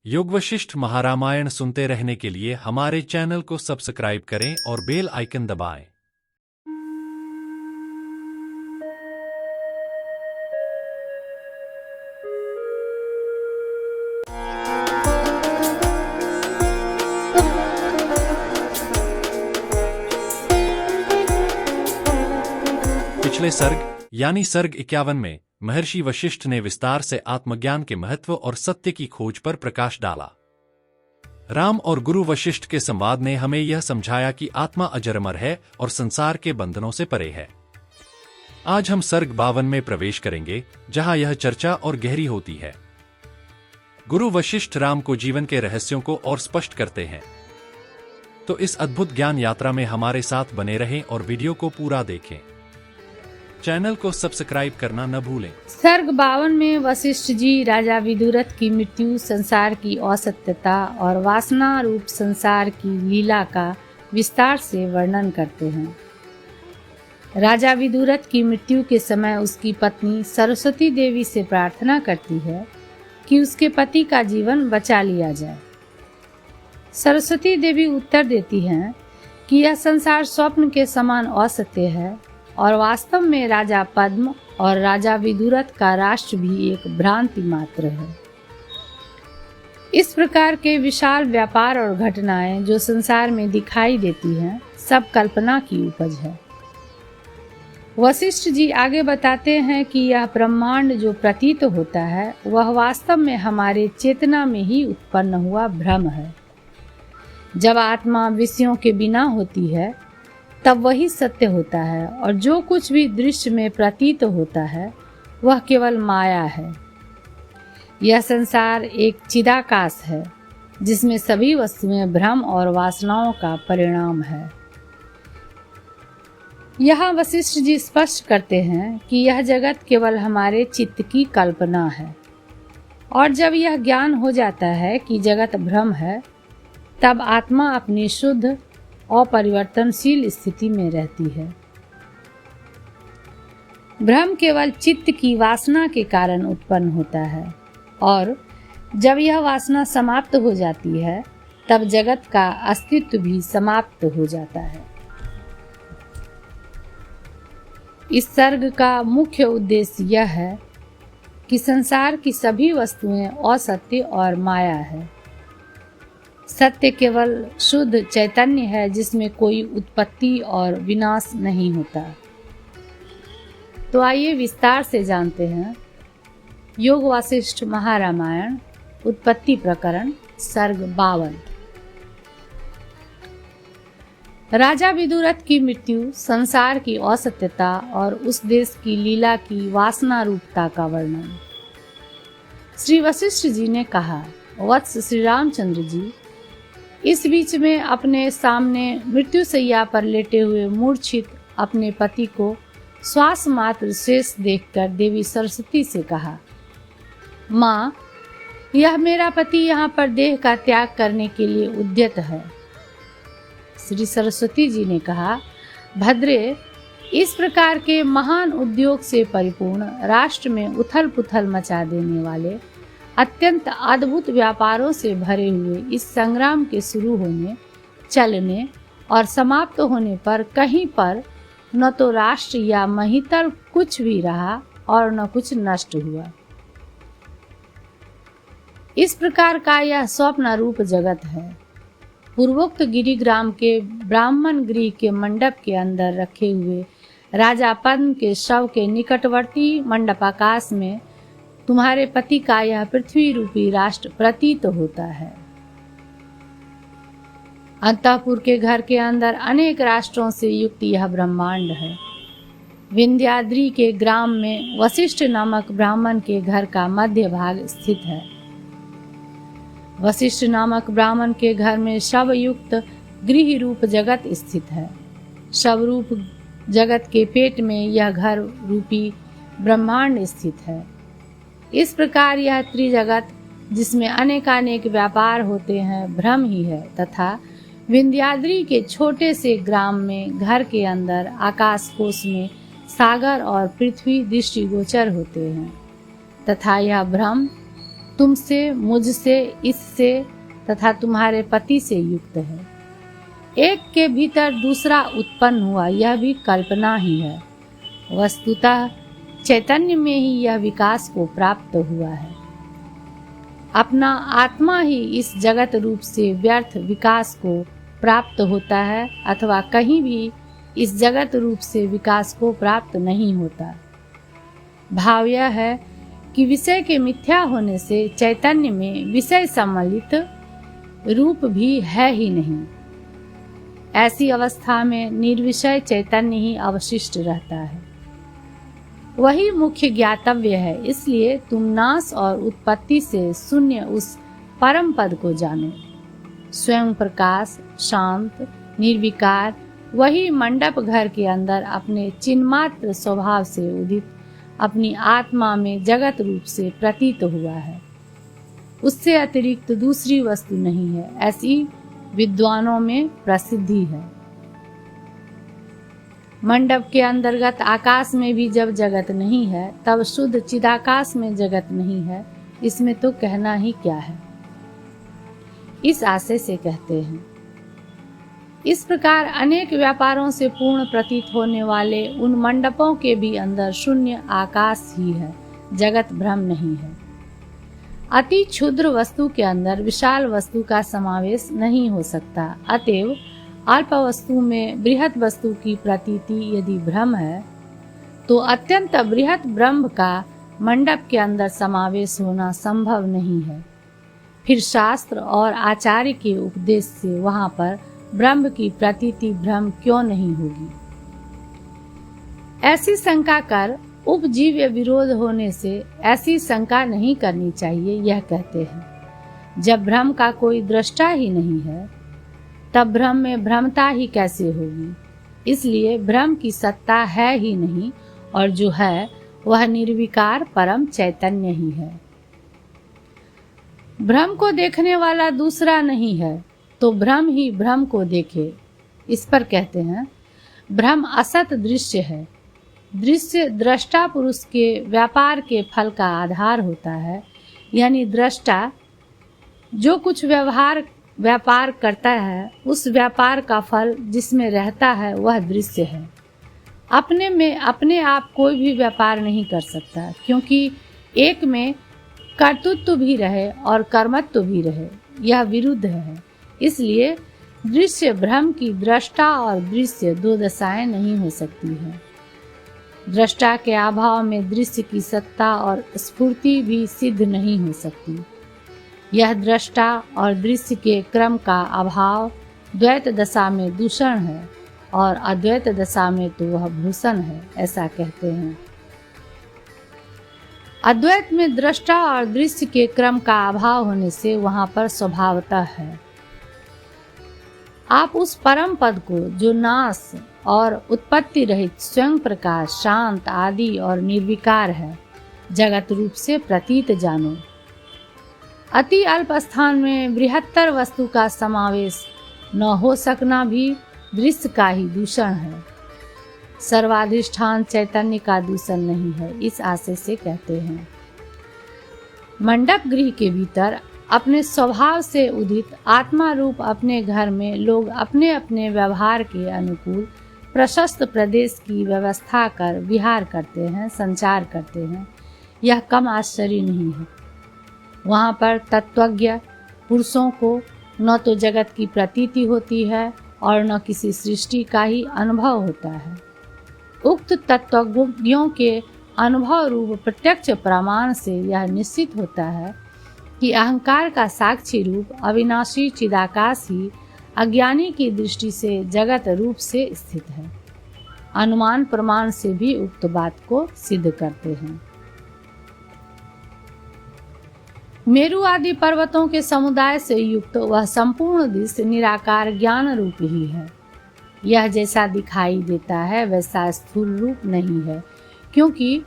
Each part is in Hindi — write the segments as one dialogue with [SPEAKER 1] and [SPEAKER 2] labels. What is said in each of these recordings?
[SPEAKER 1] योग वशिष्ठ महारामायण सुनते रहने के लिए हमारे चैनल को सब्सक्राइब करें और बेल आइकन दबाएं। पिछले सर्ग यानी सर्ग 51 में महर्षि वशिष्ठ ने विस्तार से आत्मज्ञान के महत्व और सत्य की खोज पर प्रकाश डाला। राम और गुरु वशिष्ठ के संवाद ने हमें यह समझाया कि आत्मा अजर-अमर है और संसार के बंधनों से परे है। आज हम सर्ग 52 में प्रवेश करेंगे, जहां यह चर्चा और गहरी होती है। गुरु वशिष्ठ राम को जीवन के रहस्यों को और स्पष्ट करते हैं। तो इस अद्भुत ज्ञान यात्रा में हमारे साथ बने रहें और वीडियो को पूरा देखें। चैनल को सब्सक्राइब करना न भूलें।
[SPEAKER 2] सर्ग 52 में वशिष्ठ जी राजा विदुरथ की मृत्यु, संसार की असत्यता और वासना रूप संसार की लीला का विस्तार से वर्णन करते हैं। राजा विदुरथ की मृत्यु के समय उसकी पत्नी सरस्वती देवी से प्रार्थना करती है कि उसके पति का जीवन बचा लिया जाए। सरस्वती देवी उत्तर देती हैं कि यह संसार स्वप्न के समान असत्य है और वास्तव में राजा पद्म और राजा विदुरथ का राष्ट्र भी एक भ्रांति मात्र है। इस प्रकार के विशाल व्यापार और घटनाएं जो संसार में दिखाई देती हैं, सब कल्पना की उपज है। वशिष्ठ जी आगे बताते हैं कि यह ब्रह्मांड जो प्रतीत होता है, वह वास्तव में हमारे चेतना में ही उत्पन्न हुआ भ्रम है। जब आत्मा विषयों के बिना होती है, तब वही सत्य होता है और जो कुछ भी दृश्य में प्रतीत होता है, वह केवल माया है। यह संसार एक चिदाकाश है, जिसमें सभी वस्तुएं भ्रम और वासनाओं का परिणाम है। यहाँ वशिष्ठ जी स्पष्ट करते हैं कि यह जगत केवल हमारे चित्त की कल्पना है, और जब यह ज्ञान हो जाता है कि जगत भ्रम है, तब आत्मा अपनी शुद्ध अपरिवर्तनशील स्थिति में रहती है। भ्रम केवल चित्त की वासना के कारण उत्पन्न होता है, और जब यह वासना समाप्त हो जाती है, तब जगत का अस्तित्व भी समाप्त हो जाता है। इस सर्ग का मुख्य उद्देश्य यह है कि संसार की सभी वस्तुएं असत्य और माया है। सत्य केवल शुद्ध चैतन्य है, जिसमें कोई उत्पत्ति और विनाश नहीं होता। तो आइए विस्तार से जानते हैं योग वशिष्ठ महारामायण उत्पत्ति प्रकरण सर्ग 52। राजा विदुरथ की मृत्यु, संसार की असत्यता और उस देश की लीला की वासना रूपता का वर्णन। श्री वशिष्ठ जी ने कहा, वत्स श्री रामचंद्र जी, इस बीच में अपने सामने मृत्युशैया पर लेटे हुए मूर्छित अपने पति को श्वास मात्र शेष देखकर देवी सरस्वती से कहा, माँ, यह मेरा पति यहाँ पर देह का त्याग करने के लिए उद्यत है। श्री सरस्वती जी ने कहा, भद्रे, इस प्रकार के महान उद्योग से परिपूर्ण राष्ट्र में उथल पुथल मचा देने वाले अत्यंत अद्भुत व्यापारों से भरे हुए इस संग्राम के शुरू होने, चलने और समाप्त होने पर कहीं पर न तो राष्ट्र या महितल कुछ भी रहा और न कुछ नष्ट हुआ। इस प्रकार का यह स्वप्न रूप जगत है। पूर्वोक्त गिरिग्राम के ब्राह्मण गृह के मंडप के अंदर रखे हुए राजा पद्म के शव के निकटवर्ती मंडपाकाश में तुम्हारे पति का यह पृथ्वी रूपी राष्ट्र प्रतीत होता है। अंतःपुर के घर के अंदर अनेक राष्ट्रों से युक्त यह ब्रह्मांड है। विंध्याद्रि के ग्राम में वशिष्ठ नामक ब्राह्मण के घर का मध्य भाग स्थित है। वशिष्ठ नामक ब्राह्मण के घर में शव युक्त गृह रूप जगत स्थित है। शव रूप जगत के पेट में यह घर रूपी ब्रह्मांड स्थित है। इस प्रकार यह त्रिजगत, जिसमें अनेकानेक व्यापार होते हैं, भ्रम ही है, तथा विंध्याद्रि के छोटे से ग्राम में घर के अंदर आकाश कोश में सागर और पृथ्वी दृष्टिगोचर होते हैं, तथा यह भ्रम तुमसे, मुझसे, इससे तथा तुम्हारे पति से युक्त है। एक के भीतर दूसरा उत्पन्न हुआ, यह भी कल्पना ही है। वस्तुतः चैतन्य में ही यह विकास को प्राप्त हुआ है। अपना आत्मा ही इस जगत रूप से व्यर्थ विकास को प्राप्त होता है, अथवा कहीं भी इस जगत रूप से विकास को प्राप्त नहीं होता। भाव यह है कि विषय के मिथ्या होने से चैतन्य में विषय सम्मिलित रूप भी है ही नहीं। ऐसी अवस्था में निर्विषय चैतन्य ही अवशिष्ट रहता है। वही मुख्य ज्ञातव्य है। इसलिए तुम नाश और उत्पत्ति से शून्य उस परम पद को जानो। स्वयं प्रकाश, शांत, निर्विकार, वही मंडप घर के अंदर अपने चिन्मात्र स्वभाव से उदित अपनी आत्मा में जगत रूप से प्रतीत हुआ है। उससे अतिरिक्त दूसरी वस्तु नहीं है, ऐसी विद्वानों में प्रसिद्धि है। मंडप के अंतर्गत आकाश में भी जब जगत नहीं है, तब शुद्ध चिदाकाश में जगत नहीं है, इसमें तो कहना ही क्या है। इस आशय से कहते हैं। इस प्रकार अनेक व्यापारों से पूर्ण प्रतीत होने वाले उन मंडपों के भी अंदर शून्य आकाश ही है, जगत भ्रम नहीं है। अति क्षुद्र वस्तु के अंदर विशाल वस्तु का समावेश नहीं हो सकता। अतएव अल्प वस्तु में बृहत वस्तु की प्रतीति यदि भ्रम है, तो अत्यंत बृहत ब्रह्म का मंडप के अंदर समावेश होना संभव नहीं है। फिर शास्त्र और आचार्य के उपदेश से वहां पर ब्रह्म की प्रतीति भ्रम क्यों नहीं होगी। ऐसी शंका कर उपजीव्य विरोध होने से ऐसी शंका नहीं करनी चाहिए। यह कहते हैं, जब भ्रम का कोई दृष्टा ही नहीं है, तब भ्रम में भ्रमता ही कैसे होगी। इसलिए भ्रम की सत्ता है ही नहीं, और जो है वह निर्विकार परम चैतन्य ही है। भ्रम को देखने वाला दूसरा नहीं है, तो भ्रम ही भ्रम को देखे। इस पर कहते हैं, भ्रम असत दृश्य है। दृश्य दृष्टा पुरुष के व्यापार के फल का आधार होता है। यानी दृष्टा जो कुछ व्यापार करता है, उस व्यापार का फल जिसमें रहता है वह दृश्य है। अपने में अपने आप कोई भी व्यापार नहीं कर सकता, क्योंकि एक में कर्तृत्व भी रहे और कर्मत्व भी रहे, यह विरुद्ध है। इसलिए दृश्य भ्रम की दृष्टा और दृश्य दो दशाएं नहीं हो सकती हैं। दृष्टा के अभाव में दृश्य की सत्ता और स्फूर्ति भी सिद्ध नहीं हो सकती। यह दृष्टा और दृश्य के क्रम का अभाव द्वैत दशा में दूषण है, और अद्वैत दशा में तो वह भूषण है, ऐसा कहते हैं। अद्वैत में दृष्टा और दृश्य के क्रम का अभाव होने से वहां पर स्वभावतः है। आप उस परम पद को, जो नाश और उत्पत्ति रहित स्वयं प्रकाश, शांत, आदि और निर्विकार है, जगत रूप से प्रतीत जानो। अति अल्प स्थान में बृहत्तर वस्तु का समावेश न हो सकना भी दृश्य का ही दूषण है, सर्वाधिष्ठान चैतन्य का दूषण नहीं है। इस आशय से कहते हैं, मंडप गृह के भीतर अपने स्वभाव से उदित आत्मा रूप अपने घर में लोग अपने अपने व्यवहार के अनुकूल प्रशस्त प्रदेश की व्यवस्था कर विहार करते हैं, संचार करते हैं। यह कम आश्चर्य नहीं है। वहाँ पर तत्वज्ञ पुरुषों को न तो जगत की प्रतीति होती है और न किसी सृष्टि का ही अनुभव होता है। उक्त तत्वज्ञों के अनुभव रूप प्रत्यक्ष प्रमाण से यह निश्चित होता है कि अहंकार का साक्षी रूप अविनाशी चिदाकाश ही अज्ञानी की दृष्टि से जगत रूप से स्थित है। अनुमान प्रमाण से भी उक्त बात को सिद्ध करते हैं। मेरु आदि पर्वतों के समुदाय से युक्त वह संपूर्ण दृश्य निराकार ज्ञान रूप ही है। यह जैसा दिखाई देता है वैसा स्थूल रूप नहीं है, क्योंकि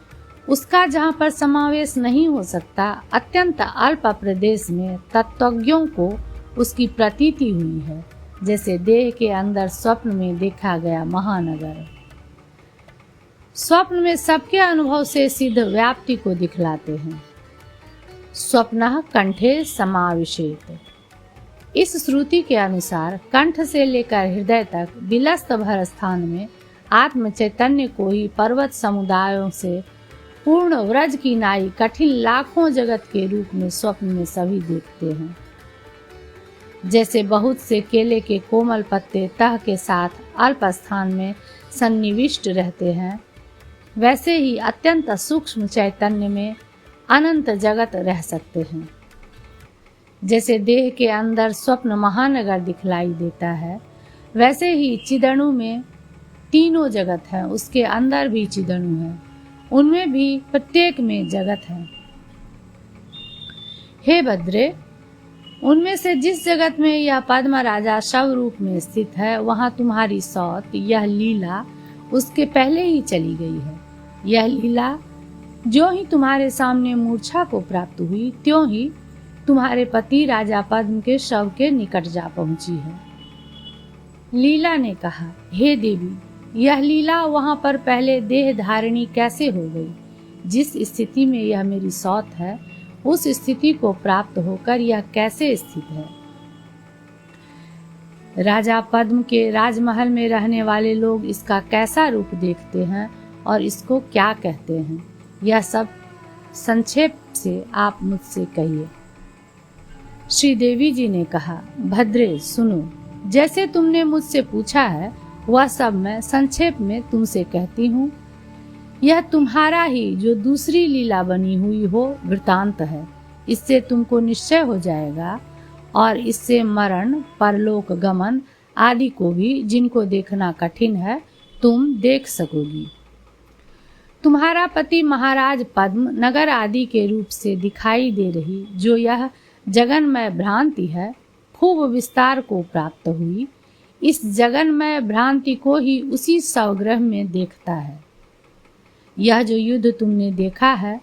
[SPEAKER 2] उसका जहाँ पर समावेश नहीं हो सकता, अत्यंत अल्प प्रदेश में तत्वज्ञों को उसकी प्रतीति हुई है, जैसे देह के अंदर स्वप्न में देखा गया महानगर। स्वप्न में सबके अनुभव से सिद्ध व्याप्ति को दिखलाते हैं। स्वप्नः कंठे समाविशेत। इस श्रुति के अनुसार कंठ से लेकर हृदय तक विलस्त भर स्थान में आत्म चैतन्य को ही पर्वत समुदायों से पूर्ण व्रज की नाई कठिन लाखों जगत के रूप में स्वप्न में सभी देखते हैं। जैसे बहुत से केले के कोमल पत्ते तह के साथ अल्प स्थान में सन्निविष्ट रहते हैं, वैसे ही अत्यंत सूक्ष्म चैतन्य में अनंत जगत रह सकते हैं। जैसे देह के अंदर स्वप्न महानगर दिखलाई देता है, वैसे ही चिदणु में तीनों जगत है, उसके अंदर भी चिदणु है, उनमें भी प्रत्येक में जगत है। हे भद्रे, उनमें से जिस जगत में यह पद्म राजा शव रूप में स्थित है, वहां तुम्हारी सौत यह लीला उसके पहले ही चली गई है। यह लीला जो ही तुम्हारे सामने मूर्छा को प्राप्त हुई, त्यों ही तुम्हारे पति राजा पद्म के शव के निकट जा पहुंची है। लीला ने कहा, हे देवी, यह लीला वहां पर पहले देह धारणी कैसे हो गई? जिस स्थिति में यह मेरी सौत है, उस स्थिति को प्राप्त होकर यह कैसे स्थित है? राजा पद्म के राजमहल में रहने वाले लोग इसका कैसा रूप देखते हैं और इसको क्या कहते हैं, यह सब संक्षेप से आप मुझसे कहिए। श्री देवी जी ने कहा, भद्रे सुनो, जैसे तुमने मुझसे पूछा है वह सब मैं संक्षेप में तुमसे कहती हूँ। यह तुम्हारा ही जो दूसरी लीला बनी हुई हो वृतांत है। इससे तुमको निश्चय हो जाएगा और इससे मरण, परलोक गमन आदि को भी, जिनको देखना कठिन है, तुम देख सकोगी। तुम्हारा पति महाराज पद्म नगर आदि के रूप से दिखाई दे रही जो यह जगन्मय भ्रांति है, खूब विस्तार को प्राप्त हुई। इस जगन्मय भ्रांति को ही उसी स्वगृह में देखता है। यह जो युद्ध तुमने देखा है,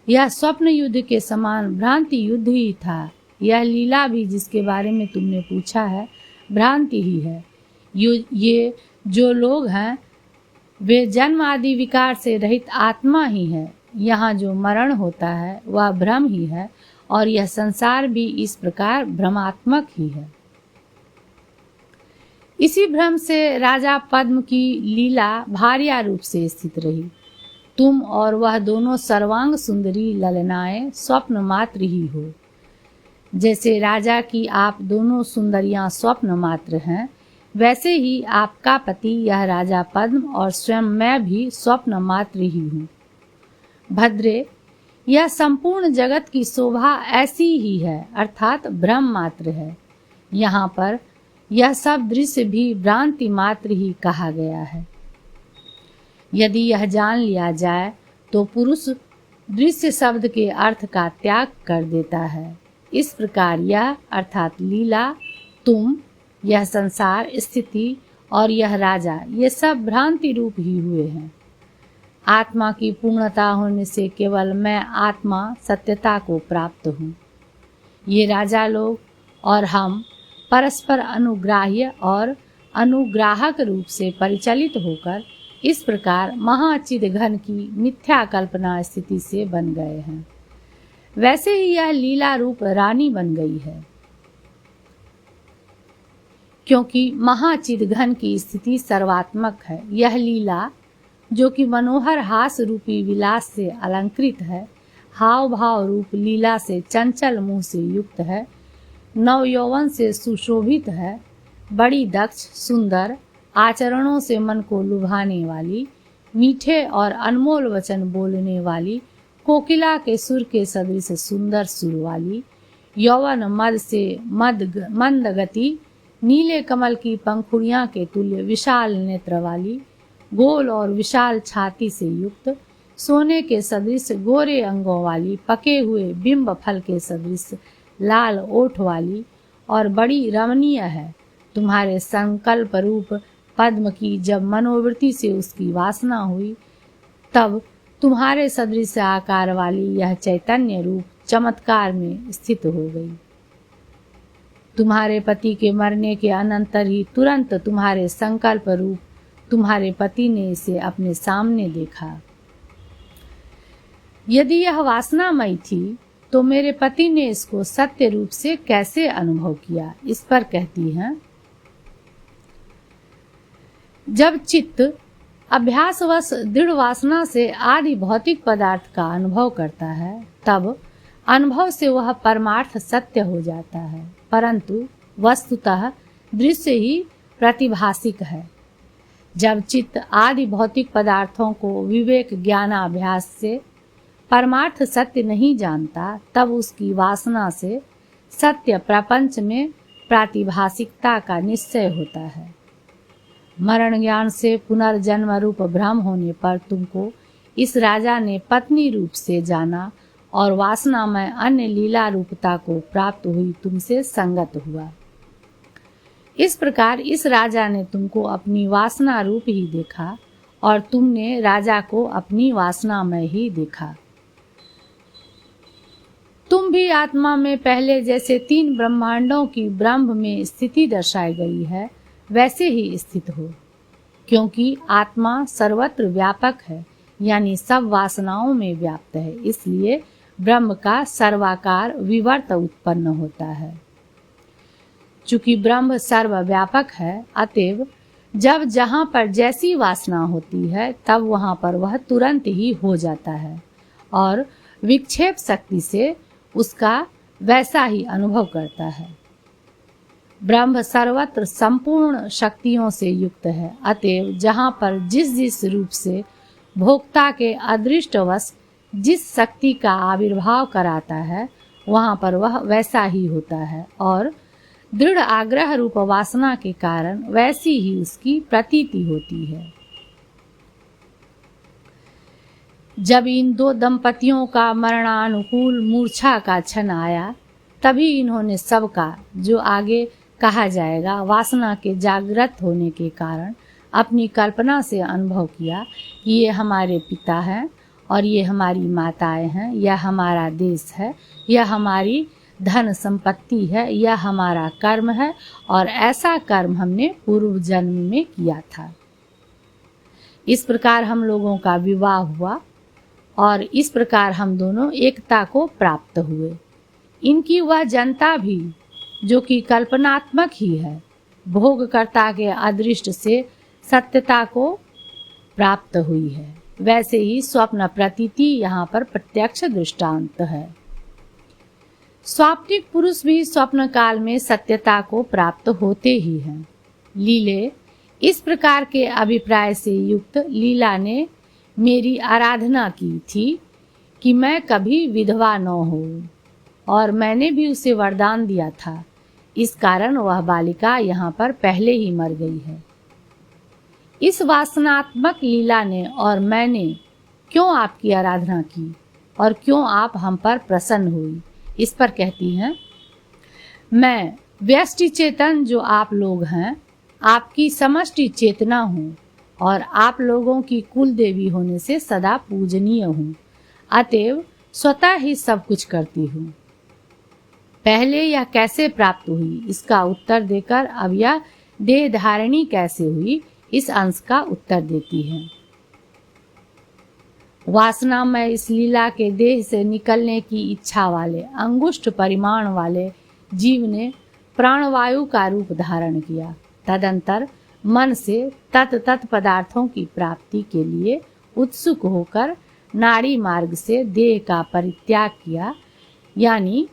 [SPEAKER 2] यह स्वप्न युद्ध के समान भ्रांति युद्ध ही था। यह लीला भी जिसके बारे में तुमने पूछा है, भ्रांति ही है। ये जो लोग हैं, वे जन्म आदि विकार से रहित आत्मा ही है। यहाँ जो मरण होता है वह भ्रम ही है, और यह संसार भी इस प्रकार भ्रमात्मक ही है। इसी भ्रम से राजा पद्म की लीला भार्या रूप से स्थित रही। तुम और वह दोनों सर्वांग सुंदरी ललनाएं स्वप्न मात्र ही हो। जैसे राजा की आप दोनों सुंदरियां स्वप्न मात्र हैं, वैसे ही आपका पति यह राजा पद्म और स्वयं मैं भी स्वप्न मात्र ही हूँ। भद्रे, यह संपूर्ण जगत की शोभा ऐसी ही है, अर्थात भ्रम मात्र है। यहाँ पर यह सब दृश्य भी भ्रांति मात्र ही कहा गया है। यदि यह जान लिया जाए तो पुरुष दृश्य शब्द के अर्थ का त्याग कर देता है। इस प्रकार यह अर्थात लीला, तुम, यह संसार, स्थिति और यह राजा, ये सब भ्रांति रूप ही हुए हैं। आत्मा की पूर्णता होने से केवल मैं आत्मा सत्यता को प्राप्त हूँ। ये राजा लोग और हम परस्पर अनुग्राह्य और अनुग्राहक रूप से परिचालित होकर इस प्रकार महाचिद घन की मिथ्या कल्पना स्थिति से बन गए हैं। वैसे ही यह लीला रूप रानी बन गई है, क्योंकि महाचिद घन की स्थिति सर्वात्मक है। यह लीला जो कि मनोहर हास रूपी विलास से अलंकृत है, हाव भाव रूप लीला से चंचल मुंह से युक्त है, नव यौवन से सुशोभित है, बड़ी दक्ष, सुंदर, आचरणों से मन को लुभाने वाली, मीठे और अनमोल वचन बोलने वाली, कोकिला के सुर के सदृश सुंदर सुर वाली, यौवन मद से मंद गति, नीले कमल की पंखुड़ियां के तुल्य विशाल नेत्र वाली, गोल और विशाल छाती से युक्त, सोने के सदृश गोरे अंगों वाली, पके हुए बिंब फल के सदृश लाल ओठ वाली और बड़ी रमणीय है। तुम्हारे संकल्प रूप पद्म की जब मनोवृत्ति से उसकी वासना हुई, तब तुम्हारे सदृश आकार वाली यह चैतन्य रूप चमत्कार में स्थित हो गई। तुम्हारे पति के मरने के अनंतर ही तुरंत तुम्हारे संकल्प रूप तुम्हारे पति ने इसे अपने सामने देखा। यदि यह वासनामयी थी तो मेरे पति ने इसको सत्य रूप से कैसे अनुभव किया। इस पर कहती हैं, जब चित्त अभ्यासवश दृढ़ वासना से आदि भौतिक पदार्थ का अनुभव करता है, तब अनुभव से वह परमार्थ सत्य हो जाता है, परंतु वस्तुतः दृश्य ही प्रतिभासिक है। जब चित्त आदि भौतिक पदार्थों को विवेक ज्ञानाभ्यास से परमार्थ सत्य नहीं जानता, तब उसकी वासना से सत्य प्रपंच में प्रातिभासिकता का निश्चय होता है। मरण ज्ञान से पुनर्जन्म रूप भ्रम होने पर तुमको इस राजा ने पत्नी रूप से जाना और वासना में अन्य लीला रूपता को प्राप्त हुई तुमसे संगत हुआ। इस प्रकार इस राजा ने तुमको अपनी वासना रूप ही देखा और तुमने राजा को अपनी वासना में ही देखा। तुम भी आत्मा में पहले जैसे 3 ब्रह्मांडों की ब्रह्म में स्थिति दर्शाई गई है, वैसे ही स्थित हो, क्योंकि आत्मा सर्वत्र व्यापक है, यानी सब वासनाओं में व्याप्त है। इसलिए ब्रह्म का सर्वाकार विवर्त उत्पन्न होता है। चूंकि ब्रह्म सर्वव्यापक है, अतएव जब जहाँ पर जैसी वासना होती है, तब वहाँ पर वह तुरंत ही हो जाता है और विक्षेप शक्ति से उसका वैसा ही अनुभव करता है। ब्रह्म सर्वत्र संपूर्ण शक्तियों से युक्त है, अतएव जहाँ पर जिस जिस रूप से भोक्ता के अदृष्टवश जिस शक्ति का आविर्भाव कराता है, वहाँ पर वह वैसा ही होता है और दृढ़ आग्रह रूप वासना के कारण वैसी ही उसकी प्रतीति होती है। जब इन 2 दंपतियों का मरणानुकूल मूर्छा का क्षण आया, तभी इन्होंने सबका जो आगे कहा जाएगा वासना के जागृत होने के कारण अपनी कल्पना से अनुभव किया कि ये हमारे पिता हैं और ये हमारी माताएं हैं, यह हमारा देश है, यह हमारी धन संपत्ति है, यह हमारा कर्म है और ऐसा कर्म हमने पूर्व जन्म में किया था। इस प्रकार हम लोगों का विवाह हुआ और इस प्रकार हम दोनों एकता को प्राप्त हुए। इनकी वह जनता भी जो कि कल्पनात्मक ही है, भोगकर्ता के अदृष्ट से सत्यता को प्राप्त हुई है। वैसे ही स्वप्न प्रतीति यहाँ पर प्रत्यक्ष दृष्टांत है। स्वाप्निक पुरुष भी स्वप्न काल में सत्यता को प्राप्त होते ही हैं। लीले इस प्रकार के अभिप्राय से युक्त लीला ने मेरी आराधना की थी कि मैं कभी विधवा न हूँ, और मैंने भी उसे वरदान दिया था। इस कारण वह बालिका यहाँ पर पहले ही मर गई है। इस वासनात्मक लीला ने और मैंने क्यों आपकी आराधना की और क्यों आप हम पर प्रसन्न हुई। इस पर कहती हैं, मैं व्यष्टि चेतन जो आप लोग हैं, आपकी समष्टि चेतना हूँ और आप लोगों की कुल देवी होने से सदा पूजनीय हूँ, अतएव स्वतः ही सब कुछ करती हूँ। पहले यह कैसे प्राप्त हुई, इसका उत्तर देकर अब यह देह धारणी कैसे हुई, इस अंश का उत्तर देती है। वासना में इस लीला के देह से निकलने की इच्छा वाले अंगुष्ठ परिमाण वाले जीव ने प्राणवायु का रूप धारण किया। तदंतर मन से तत् पदार्थों की प्राप्ति के लिए उत्सुक होकर नाड़ी मार्ग से देह का परित्याग किया, यानी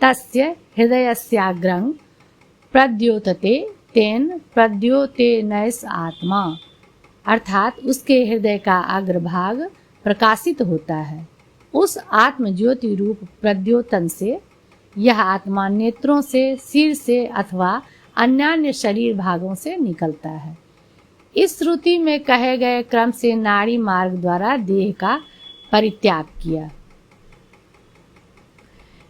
[SPEAKER 2] तस्य हृदयस्याग्रं प्रद्योतते तेन प्रद्योतेनैस आत्मा, अर्थात उसके हृदय का अग्रभाग प्रकाशित होता है। उस आत्म ज्योति रूप प्रद्योतन से यह आत्मा नेत्रों से, सिर से अथवा अन्यान्य शरीर भागों से निकलता है। इस श्रुति में कहे गए क्रम से नाड़ी मार्ग द्वारा देह का परित्याग किया।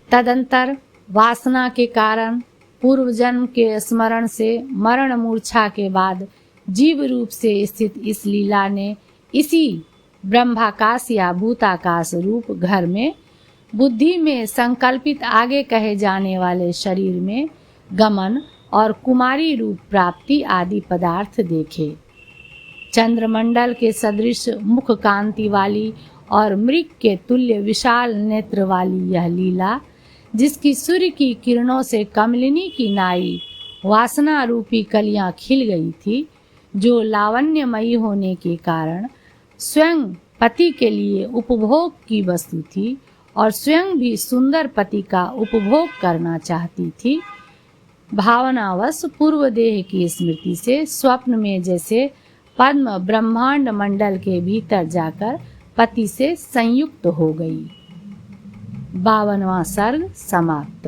[SPEAKER 2] तदंतर वासना के कारण पूर्व जन्म के स्मरण से मरण मूर्छा के बाद जीव रूप से स्थित इस लीला ने इसी ब्रह्माकाश या भूताकाश रूप घर में बुद्धि में संकल्पित आगे कहे जाने वाले शरीर में गमन और कुमारी रूप प्राप्ति आदि पदार्थ देखे। चंद्रमंडल के सदृश मुख कांति वाली और मृग के तुल्य विशाल नेत्र वाली यह लीला, जिसकी सूर्य की किरणों से कमलिनी की नाई वासना रूपी कलियां खिल गई थी, जो लावण्यमयी होने के कारण स्वयं पति के लिए उपभोग की वस्तु थी और स्वयं भी सुंदर पति का उपभोग करना चाहती थी, भावनावश पूर्व देह की स्मृति से स्वप्न में जैसे पद्म ब्रह्मांड मंडल के भीतर जाकर पति से संयुक्त हो गई। 52वां सर्ग समाप्त।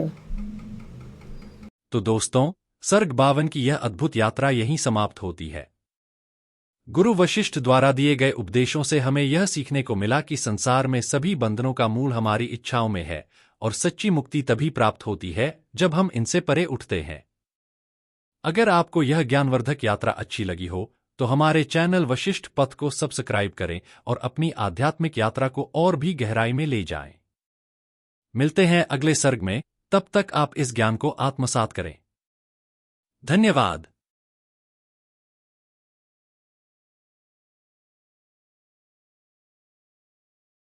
[SPEAKER 1] तो दोस्तों, सर्ग 52 की यह अद्भुत यात्रा यहीं समाप्त होती है। गुरु वशिष्ठ द्वारा दिए गए उपदेशों से हमें यह सीखने को मिला कि संसार में सभी बंधनों का मूल हमारी इच्छाओं में है और सच्ची मुक्ति तभी प्राप्त होती है जब हम इनसे परे उठते हैं। अगर आपको यह ज्ञानवर्धक यात्रा अच्छी लगी हो तो हमारे चैनल वशिष्ठ पथ को सब्सक्राइब करें और अपनी आध्यात्मिक यात्रा को और भी गहराई में ले जाएं। मिलते हैं अगले सर्ग में, तब तक आप इस ज्ञान को आत्मसात करें। धन्यवाद।